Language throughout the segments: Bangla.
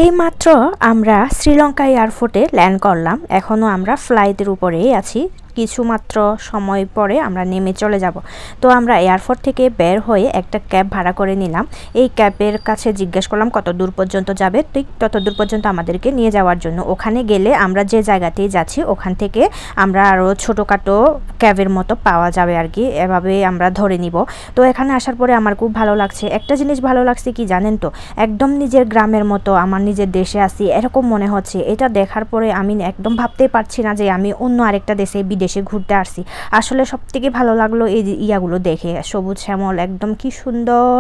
এইমাত্র আমরা শ্রীলঙ্কা এয়ারপোর্টে ল্যান্ড করলাম। এখনও আমরা ফ্লাইটের উপরেই আছি। কিছুমাত্র সময় পরে আমরা নেমে চলে যাব। তো আমরা এয়ারপোর্ট থেকে বের হয়ে একটা ক্যাব ভাড়া করে নিলাম। এই ক্যাবের কাছে জিজ্ঞেস করলাম কত দূর পর্যন্ত যাবে, ঠিক তত দূর পর্যন্ত আমাদেরকে নিয়ে যাওয়ার জন্য। ওখানে গেলে আমরা যে জায়গাতেই যাচ্ছি ওখান থেকে আমরা আরও ছোটোখাটো ক্যাবের মতো পাওয়া যাবে আর কি, এভাবে আমরা ধরে নিব। তো এখানে আসার পরে আমার খুব ভালো লাগছে। একটা জিনিস ভালো লাগছে কি জানেন তো, একদম নিজের গ্রামের মতো, আমার নিজের দেশে আছি এরকম মনে হচ্ছে। এটা দেখার পরে আমি একদম ভাবতেই পারছি না যে আমি অন্য আরেকটা দেশে বিদেশে ঘুরতে আসছি। আসলে সব থেকে ভালো লাগলো এই ইয়াগুলো দেখে, সবুজ শ্যামল একদম কি সুন্দর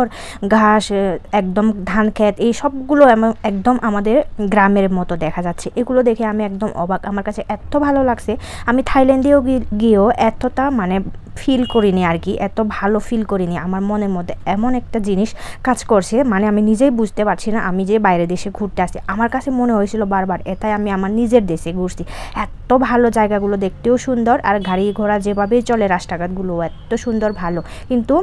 ঘাস, একদম ধান ক্ষেত, এই সবগুলো একদম আমাদের গ্রামের মতো দেখা যাচ্ছে। এগুলো দেখে আমি একদম অবাক, আমার কাছে এত ভালো লাগছে। আমি থাইল্যান্ডেও গিয়েও এতটা মানে ফিল করিনি আর কি, এত ভালো ফিল করিনি। আমার মনের মধ্যে এমন একটা জিনিস কাজ করছে, মানে আমি নিজেই বুঝতে পারছি না আমি যে বাইরের দেশে ঘুরতে আসছি। আমার কাছে মনে হয়েছিল বারবার এটাই আমি আমার নিজের দেশে ঘুরছি। এত ভালো, জায়গাগুলো দেখতেও সুন্দর, আর গাড়ি ঘোড়া যেভাবেই চলে রাস্তাঘাটগুলো এত সুন্দর ভালো। কিন্তু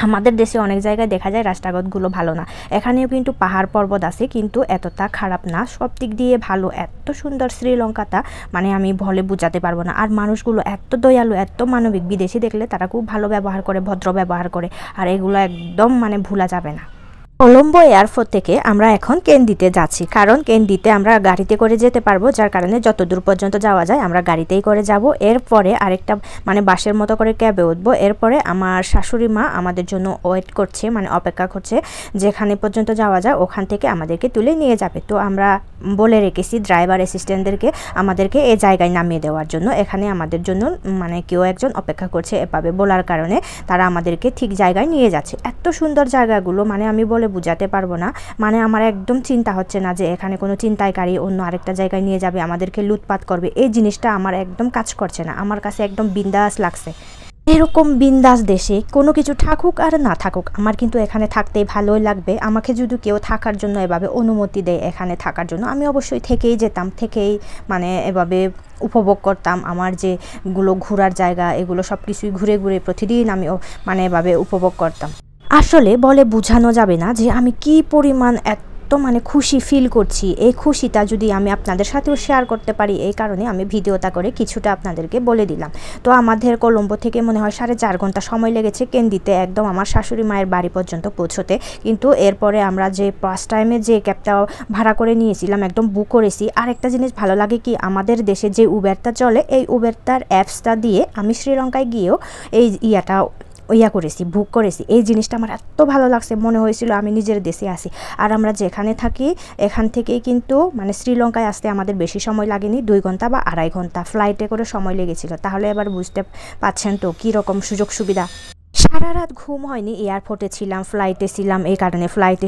আমাদের দেশে অনেক জায়গায় দেখা যায় রাস্তাঘাটগুলো ভালো না। এখানেও কিন্তু পাহাড় পর্বত আছে, কিন্তু এতটা খারাপ না, সব দিক দিয়ে ভালো। এত সুন্দর শ্রীলঙ্কাটা, মানে আমি বলে বোঝাতে পারবো না। আর মানুষগুলো এত দয়ালু, এত মানবিক। বিদেশি দেখলে তারা খুব ভালো ব্যবহার করে, ভদ্র ব্যবহার করে, আর এগুলো একদম মানে ভোলা যাবে না। কলম্বো এয়ারপোর্ট থেকে আমরা এখন কেন্দিতে যাচ্ছি, কারণ কেন্দিতে আমরা গাড়িতে করে যেতে পারবো, যার কারণে যত দূর পর্যন্ত যাওয়া যায় আমরা গাড়িতেই করে যাব। এরপরে আরেকটা মানে বাসের মতো করে ক্যাবে উঠবো। এরপরে আমার শাশুড়ি মা আমাদের জন্য ওয়েট করছে, মানে অপেক্ষা করছে, যেখানে পর্যন্ত যাওয়া যায় ওখান থেকে আমাদেরকে তুলে নিয়ে যাবে। তো আমরা বলে রেখেছি ড্রাইভার অ্যাসিস্ট্যান্টদেরকে আমাদেরকে এই জায়গায় নামিয়ে দেওয়ার জন্য। এখানে আমাদের জন্য মানে কেউ একজন অপেক্ষা করছে, এভাবে বলার কারণে তারা আমাদেরকে ঠিক জায়গায় নিয়ে যাচ্ছে। এত সুন্দর জায়গাগুলো, মানে আমি বলে বুঝাতে পারবো না। মানে আমার একদম চিন্তা হচ্ছে না যে এখানে কোনো ছিনতাইকারী অন্য আরেকটা জায়গায় নিয়ে যাবে, আমাদেরকে লুটপাট করবে, এই জিনিসটা আমার একদম কাজ করছে না। আমার কাছে একদম বিন্দাস লাগছে। এরকম বিন্দাস দেশে কোনো কিছু থাকুক আর না থাকুক, আমার কিন্তু এখানে থাকতেই ভালোই লাগবে। আমাকে যদি কেউ থাকার জন্য এভাবে অনুমতি দেয় এখানে থাকার জন্য, আমি অবশ্যই থেকেই যেতাম, থেকেই মানে এভাবে উপভোগ করতাম আমার যেগুলো ঘোরার জায়গা, এগুলো সব কিছুই ঘুরে ঘুরে প্রতিদিন আমি মানে এভাবে উপভোগ করতাম। আসলে বলে বোঝানো যাবে না যে আমি কি পরিমাণ মানে খুশি ফিল করছি। এই খুশিটা যদি আমি আপনাদের সাথেও শেয়ার করতে পারি, এই কারণে আমি ভিডিওটা করে কিছুটা আপনাদেরকে বলে দিলাম। তো আমাদের কলম্বো থেকে মনে হয় 4.5 ঘন্টা সময় লেগেছে কেন্দিতে একদম আমার শাশুড়ি মায়ের বাড়ি পর্যন্ত পৌঁছতে। কিন্তু এরপরে আমরা যে ফার্স্ট টাইমে যে ক্যাবটা ভাড়া করে নিয়েছিলাম একদম বুক করেছি। আর একটা জিনিস ভালো লাগে কি, আমাদের দেশে যে উবেরটা চলে, এই উবেরটার অ্যাপসটা দিয়ে আমি শ্রীলঙ্কায় গিয়েও এই করেছি, বুক করেছি। এই জিনিসটা আমার এত ভালো লাগছে, মনে হয়েছিল আমি নিজের দেশে আসি। আর আমরা যেখানে থাকি এখান থেকেই কিন্তু মানে শ্রীলঙ্কায় আসতে আমাদের বেশি সময় লাগেনি, 2 ঘন্টা বা 2.5 ঘন্টা ফ্লাইটে করে সময় লেগেছিল। তাহলে এবার বুঝতে পাচ্ছেন তো কীরকম সুযোগ সুবিধা। সারা রাত ঘুম হয়নি, এয়ারপোর্টে ছিলাম, ফ্লাইটে ছিলাম, এই কারণে ফ্লাইটে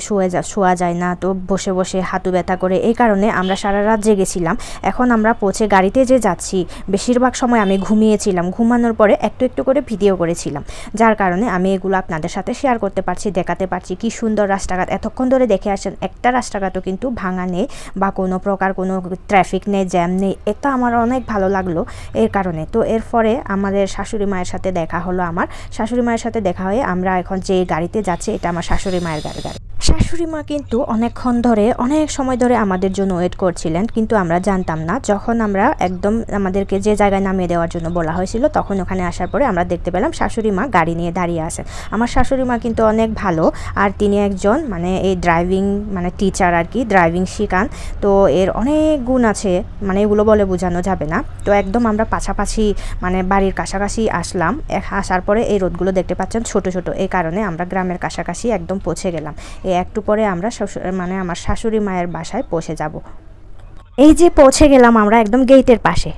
শোয়া যায় না, তো বসে বসে হাঁটু ব্যথা করে, এই কারণে আমরা সারা রাত জেগেছিলাম। এখন আমরা পৌঁছে গাড়িতে যে যাচ্ছি, বেশিরভাগ সময় আমি ঘুমিয়েছিলাম। ঘুমানোর পরে একটু একটু করে ভিডিও করেছিলাম, যার কারণে আমি এগুলো আপনাদের সাথে শেয়ার করতে পারছি, দেখাতে পারছি। কি সুন্দর রাস্তাঘাট, এতক্ষণ ধরে দেখে আসেন একটা রাস্তাঘাটও কিন্তু ভাঙা নেই বা কোনো প্রকার কোনো ট্রাফিক নেই, জ্যাম নেই। এটা আমার অনেক ভালো লাগলো এর কারণে। তো এরপরে আমাদের শাশুড়ি মায়ের সাথে দেখা হলো। আমার শাশুড়ি মায়ের সাথে দেখা হয়ে আমরা এখন যে গাড়িতে যাচ্ছি এটা আমার শাশুড়ি মায়ের গাড়ি। শাশুড়ি মা কিন্তু অনেকক্ষণ ধরে, অনেক সময় ধরে আমাদের জন্য ওয়েট করছিলেন, কিন্তু আমরা জানতাম না। যখন আমরা একদম আমাদেরকে যে জায়গায় নামিয়ে দেওয়ার জন্য বলা হয়েছিল, তখন ওখানে আসার পরে আমরা দেখতে পেলাম শাশুড়ি মা গাড়ি নিয়ে দাঁড়িয়ে আছেন। আমার শাশুড়ি মা কিন্তু অনেক ভালো, আর তিনি একজন মানে এই ড্রাইভিং মানে টিচার আর কি, ড্রাইভিং শেখান। তো এর অনেক গুণ আছে, মানে এগুলো বলে বোঝানো যাবে না। তো একদম আমরা পাশাপাশি মানে বাড়ির কাছাকাছি আসলাম। আসার পরে এই রোডগুলো দেখতে পাচ্ছেন ছোট ছোট, এই কারণে আমরা গ্রামের কাছাকাছি একদম পৌঁছে গেলাম। একটু পরে আমরা মানে আমার শাশুড়ি মায়ের বাসায় পৌঁছে যাব। এই যে পৌঁছে গেলাম আমরা একদম গেটের পাশে।